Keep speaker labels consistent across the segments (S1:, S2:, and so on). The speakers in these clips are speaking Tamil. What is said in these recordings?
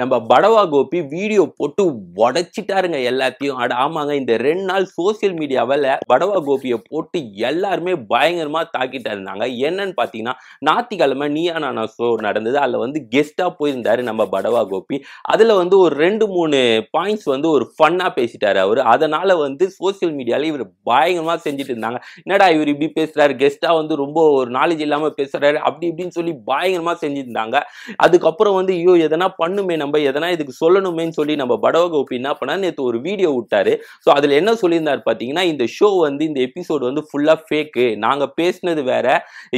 S1: நம்ம படவா கோபி வீடியோ போட்டு உடைச்சிட்டாருங்க எல்லாத்தையும். அட ஆமாங்க, இந்த 2 நாள் சோசியல் மீடியாவில் படவா கோபியை போட்டு எல்லாருமே பயங்கரமா தாக்கிட்டு இருந்தாங்க. என்னன்னு பார்த்தீங்கன்னா, ஞாயிற்றுக்கிழமை நீயா நானா ஷோ நடந்தது. அதில் வந்து கெஸ்டா போயிருந்தாரு நம்ம படவா கோபி. அதில் வந்து ஒரு 2-3 பாயிண்ட்ஸ் வந்து ஒரு ஃபன்னா பேசிட்டாரு அவரு. அதனால வந்து சோசியல் மீடியால இவர் பயங்கரமா செஞ்சுட்டு இருந்தாங்க. என்னடா இவர் இப்படி பேசுறாரு, கெஸ்டா வந்து ரொம்ப ஒரு நாலேஜ் இல்லாம பேசுறாரு அப்படி இப்படின்னு சொல்லி பயங்கரமா செஞ்சிருந்தாங்க. அதுக்கப்புறம் வந்து ஐயோ எதனா பண்ணுமே, நம்ம எதனா இதுக்கு சொல்லணுமேன்னு சொல்லி நம்ம படவா கோபி என்ன பண்ணா, நேற்று ஒரு வீடியோ விட்டாரு. ஸோ அதில் என்ன சொல்லியிருந்தாரு பார்த்தீங்கன்னா, இந்த ஷோ வந்து இந்த எபிசோடு வந்து ஃபுல்லா ஃபேக்கு, நாங்க பேசினது வேற,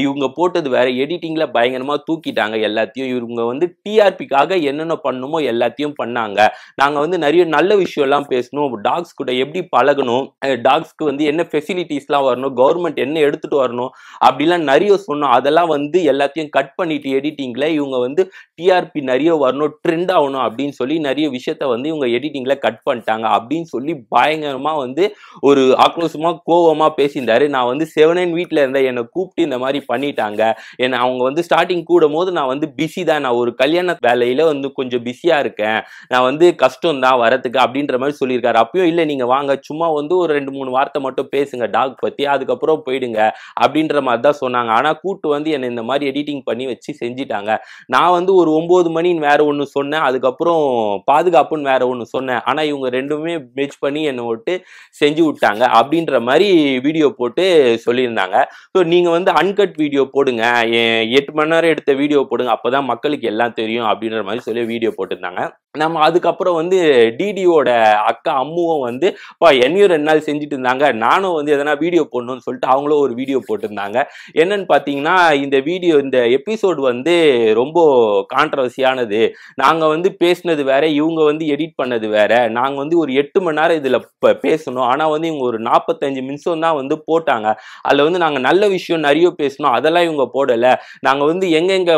S1: இவங்க போட்டது வேற, எடிட்டிங்ல பயங்கரமா தூக்கிட்டாங்க எல்லாத்தையும். இவங்க வந்து டிஆர்பிக்காக என்னென்ன பண்ணணுமோ எல்லாத்தையும் பண்ணாங்க. நாங்க வந்து நிறைய நல்ல விஷயம் எல்லாம் பேசணும், டாக்ஸ் கூட எப்படி பழகணும், டாக்ஸ்க்கு வந்து என்ன ஃபெசிலிட்டிஸ்லாம் வரணும், கவர்மெண்ட் என்ன எடுத்துட்டு வரணும் அப்படிலாம் நிறைய சொன்னோம். அதெல்லாம் வந்து எல்லாத்தையும் கட் பண்ணிட்டு எடிட்டிங்ல இவங்க வந்து டிஆர்பி நிறைய வரணும், ட்ரெண்ட் ஆகணும் அப்படின்னு சொல்லி நிறைய விஷயத்த வந்து இவங்க எடிட்டிங்ல கட் பண்ணிட்டாங்க அப்படின்னு சொல்லி பயங்கரமா வந்து ஒரு ஆக்ரோஷமா கோவமா பேசியிருந்தாரு. நான் வந்து 7 வீட்டில் இருந்தேன், என்னை கூப்பிட்டு இந்த மாதிரி பண்ணிட்டாங்க, என்ன அவங்க வந்து ஸ்டார்டிங் கூடும் போது நான் வந்து பிஸி தான், நான் ஒரு கல்யாண வேலையில வந்து கொஞ்சம் பிஸியா இருக்கேன், நான் வந்து கஷ்டம் தான் வரத்துக்கு அப்படின்ற மாதிரி சொல்லியிருக்காரு. அப்பயும் இல்லை நீங்க வாங்க சும்மா வந்து ஒரு 2-3 வார்த்தை மட்டும் பேசுங்க டாக் பத்தி, அதுக்கப்புறம் போயிடுங்க அப்படின்ற மாதிரி தான் சொன்னாங்க. ஆனா கூட்டு வந்து என்னை இந்த மாதிரி எடிட்டிங் பண்ணி வச்சு செஞ்சிட்டாங்க. நான் வந்து ஒரு 9 மணின்னு வேற ஒன்று சொன்னேன், அதுக்கப்புறம் பாதுகாப்புன்னு வேற ஒன்று சொன்னேன். ஆனா இவங்க ரெண்டுமே மெச் பண்ணி என்னை விட்டு செஞ்சு விட்டாங்க அப்படின்ற மாதிரி வீடியோ போட்டு சொல்லியிருந்தாங்க. ஸோ நீங்க வந்து அன்கட் வீடியோ போடுங்க, 8 மணி நேரம் எடுத்த வீடியோ போடுங்க, அப்பதான் மக்களுக்கு எல்லாம் தெரியும் அப்படின்ற மாதிரி சொல்லி வீடியோ போட்டிருந்தாங்க. நம்ம அதுக்கப்புறம் வந்து டிடியோட அக்கா அம்முவும் வந்து என்னையும் 2 நாள் செஞ்சுட்டு இருந்தாங்க, நானும் வந்து எதனா வீடியோ போடணும்னு சொல்லிட்டு அவங்களும் ஒரு வீடியோ போட்டிருந்தாங்க. என்னன்னு பார்த்தீங்கன்னா, இந்த வீடியோ இந்த எபிசோடு வந்து ரொம்ப கான்ட்ரவர்சியானது, நாங்க வந்து பேசினது வேற, இவங்க வந்து எடிட் பண்ணது வேற, நாங்க வந்து ஒரு 8 மணி நேரம் இதுல பேசணும், ஆனா வந்து இவங்க ஒரு 45 நிமிஷம் தான் வந்து போட்டாங்க. அதுல வந்து நாங்க நல்ல விஷயம் நிறைய பேசணும், அதெல்லாம் இவங்க போடல, நாங்க வந்து எங்கெங்க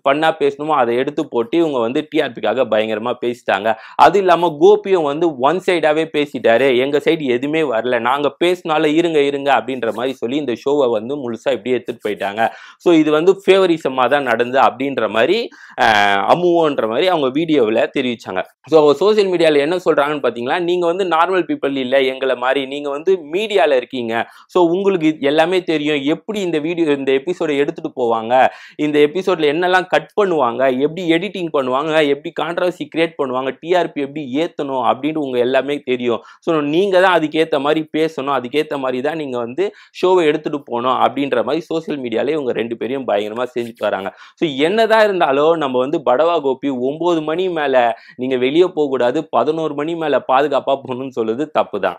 S1: பண்ணா பேசணுமோ அதை எடுத்து போட்டு இவங்க வந்து டிஆர்பிக்காக பயங்கரமா பேசிட்டாங்க. அது இல்லாம கோபியும் வந்து ஒன் சைடாவே பேசிட்டாரு, எங்க சைடு எதுவுமே வரல, நாங்க பேசினால இருங்க இருங்க அப்படின்ற மாதிரி சொல்லி இந்த ஷோவை வந்து முழுசா இப்படியே எடுத்துட்டு போயிட்டாங்க. ஸோ இது வந்து ஃபேவரிசமா தான் நடந்து அப்படின்ற மாதிரி அம்முவோன்ற மாதிரி அவங்க வீடியோவில் தெரிவிச்சாங்க. ஸோ சோசியல் மீடியாவில் என்ன சொல்றாங்கன்னு பார்த்தீங்கன்னா, நீங்க வந்து நார்மல் பீப்புள் இல்லை, எங்களை மாதிரி நீங்க வந்து மீடியாவில் இருக்கீங்க, ஸோ உங்களுக்கு எல்லாமே தெரியும், எப்படி இந்த வீடியோ இந்த எபிசோடை எடுத்துட்டு போவாங்க, இந்த எபிசோட்ல என்னெல்லாம் கட் பண்ணுவாங்க, எப்படி எடிட்டிங் பண்ணுவாங்க, எப்படி கான்ட்ரவர்சி கிரியேட் பண்ணுவாங்க, டிஆர்பி எப்படி ஏற்றணும் அப்படின்னு உங்க எல்லாமே தெரியும். ஸோ நீங்க தான் அதுக்கேற்ற மாதிரி பேசணும், அதுக்கேற்ற மாதிரி தான் நீங்க வந்து ஷோவை எடுத்துட்டு போகணும் அப்படின்ற மாதிரி சோசியல் மீடியாலே இவங்க 2 பேரையும் பயங்கரமா செஞ்சுட்டு வராங்க. ஸோ என்னதான் இருந்தாலும் நம்ம வந்து படவா கோபி 9 மணி மேல நீங்க வெளியே போகக்கூடாது, 11 மணி மேல பாதுகாப்பா போகணும்னு சொல்லுது தப்பு தான்.